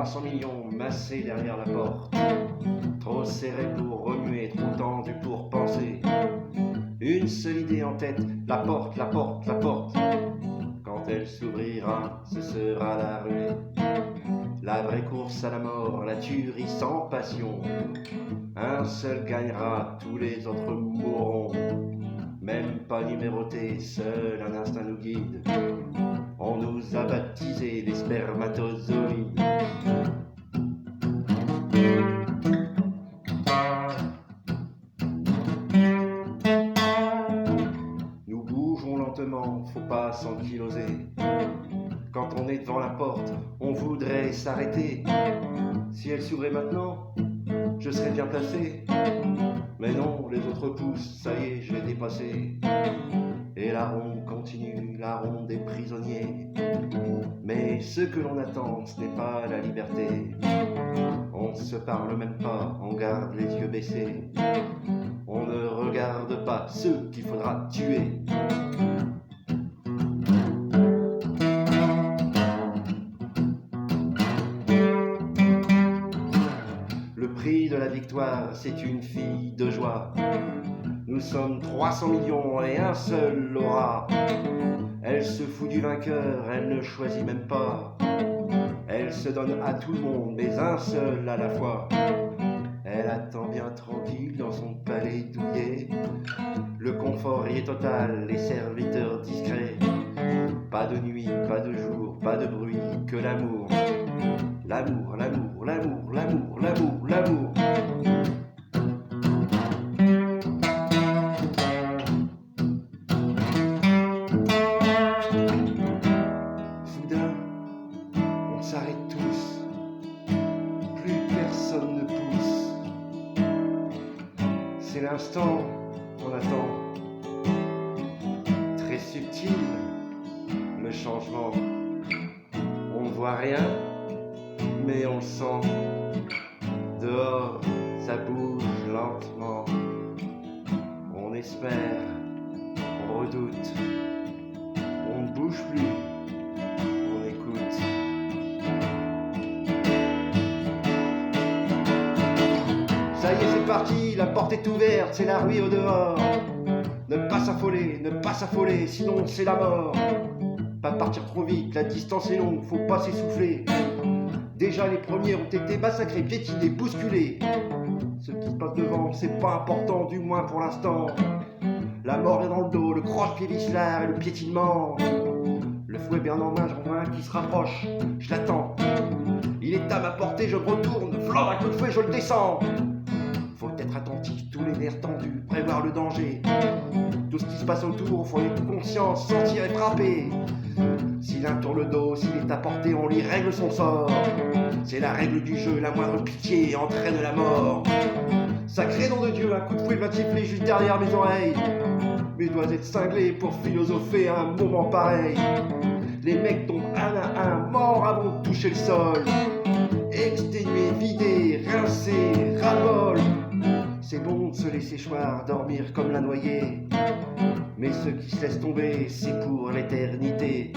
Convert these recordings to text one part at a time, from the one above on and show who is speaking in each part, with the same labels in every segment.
Speaker 1: 300 millions massés derrière la porte, trop serré pour remuer, trop tendu pour penser. Une seule idée en tête, la porte, la porte, la porte. Quand elle s'ouvrira, ce sera la ruée. La vraie course à la mort, la tuerie sans passion. Un seul gagnera, tous les autres mourront. Même pas numéroté, seul un instinct nous guide. On nous a baptisés les spermatozoïdes. Nous bougeons lentement, faut pas s'ankyloser. Quand on est devant la porte, on voudrait s'arrêter. Si elle s'ouvrait maintenant, je serais bien placé. Mais non, les autres poussent, ça y est, je l'ai dépassé. Et la ronde continue, la ronde des prisonniers. Mais ce que l'on attend, ce n'est pas la liberté. On ne se parle même pas, on garde les yeux baissés. On ne regarde pas ceux qu'il faudra tuer. Le prix de la victoire, c'est une fille de joie. Nous sommes 300 millions et un seul l'aura. Elle se fout du vainqueur, elle ne choisit même pas. Elle se donne à tout le monde, mais un seul à la fois. Elle attend bien tranquille dans son palais douillet. Le confort y est total, les serviteurs discrets. Pas de nuit, pas de jour, pas de bruit, que l'amour. L'amour, l'amour, l'amour, l'amour, l'amour, l'amour. Soudain, on s'arrête tous. Plus personne ne pousse. C'est l'instant qu'on attend. Très subtil, le changement. On ne voit rien, mais on le sent. Dehors, ça bouge lentement. On espère, on redoute. On ne bouge plus, on écoute. Ça y est, c'est parti, la porte est ouverte, c'est la ruée au dehors. Ne pas s'affoler, sinon c'est la mort. Pas partir trop vite, la distance est longue, faut pas s'essouffler. Déjà les premiers ont été massacrés, piétinés, bousculés. Ce qui se passe devant, c'est pas important, du moins pour l'instant. La mort est dans le dos, le croche-pied vicelard et le piétinement. Le fouet bien en main, j'en vois un qui se rapproche, je l'attends. Il est à ma portée, je me retourne, flanc un coup de fouet, je le descends. Faut être attentif, tous les nerfs tendus, prévoir le danger. Tout ce qui se passe autour, faut être conscient, sentir et frapper. S'il a un tour le dos, s'il est à portée, on lui règle son sort. C'est la règle du jeu, la moindre pitié entraîne la mort. Sacré nom de Dieu, un coup de fouet va siffler juste derrière mes oreilles. Mes doigts être cinglés pour philosopher à un moment pareil. Les mecs tombent un à un, morts avant de toucher le sol. Exténués, vidés, rincés, ras-le-bol. C'est bon de se laisser choir, dormir comme la noyée. Mais ceux qui se laissent tomber, c'est pour l'éternité.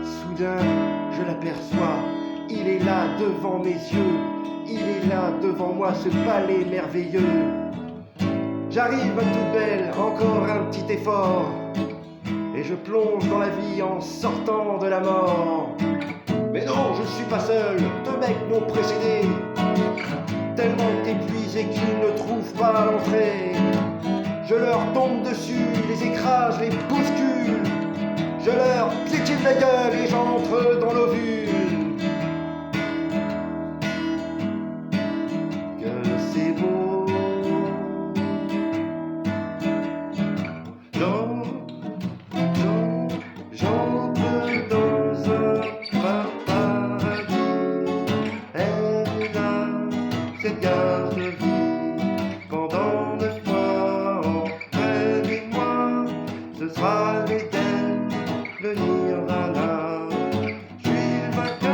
Speaker 1: Soudain, je l'aperçois, il est là devant mes yeux. Il est là devant moi, ce palais merveilleux. J'arrive à toute belle, encore un petit effort. Et je plonge dans la vie en sortant de la mort. Mais non, je suis pas seul, deux mecs m'ont précédé. Tellement épuisés qu'ils ne trouvent pas l'entrée. Je leur tombe dessus, les écrase, les bouscule. Je leur piétine la gueule et j'entre dans l'ovule. Que c'est beau. J'entre dans un paradis. Elle est là, cette gage de vie. Pendant 9 mois, auprès de moi, ce sera l'Éden, le Nirvana. Je suis le vainqueur.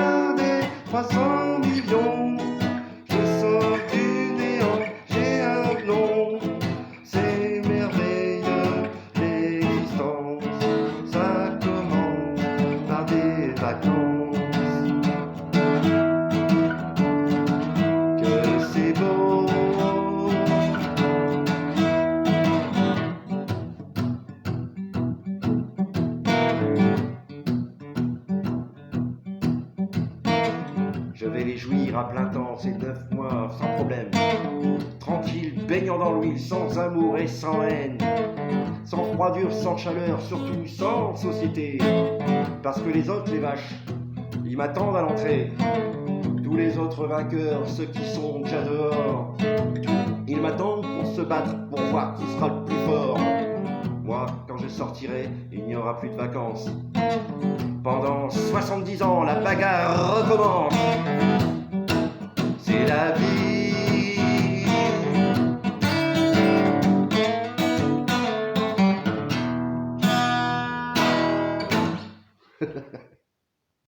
Speaker 1: vacances et 9 mois sans problème. Tranquille, baignant dans l'huile, sans amour et sans haine. Sans froidure, sans chaleur, surtout sans société. Parce que les autres, les vaches, ils m'attendent à l'entrée. Tous les autres vainqueurs, ceux qui sont déjà dehors, ils m'attendent pour se battre, pour voir qui sera le plus fort. Moi, quand je sortirai, il n'y aura plus de vacances. Pendant 70 ans, la bagarre recommence. C'est la vie.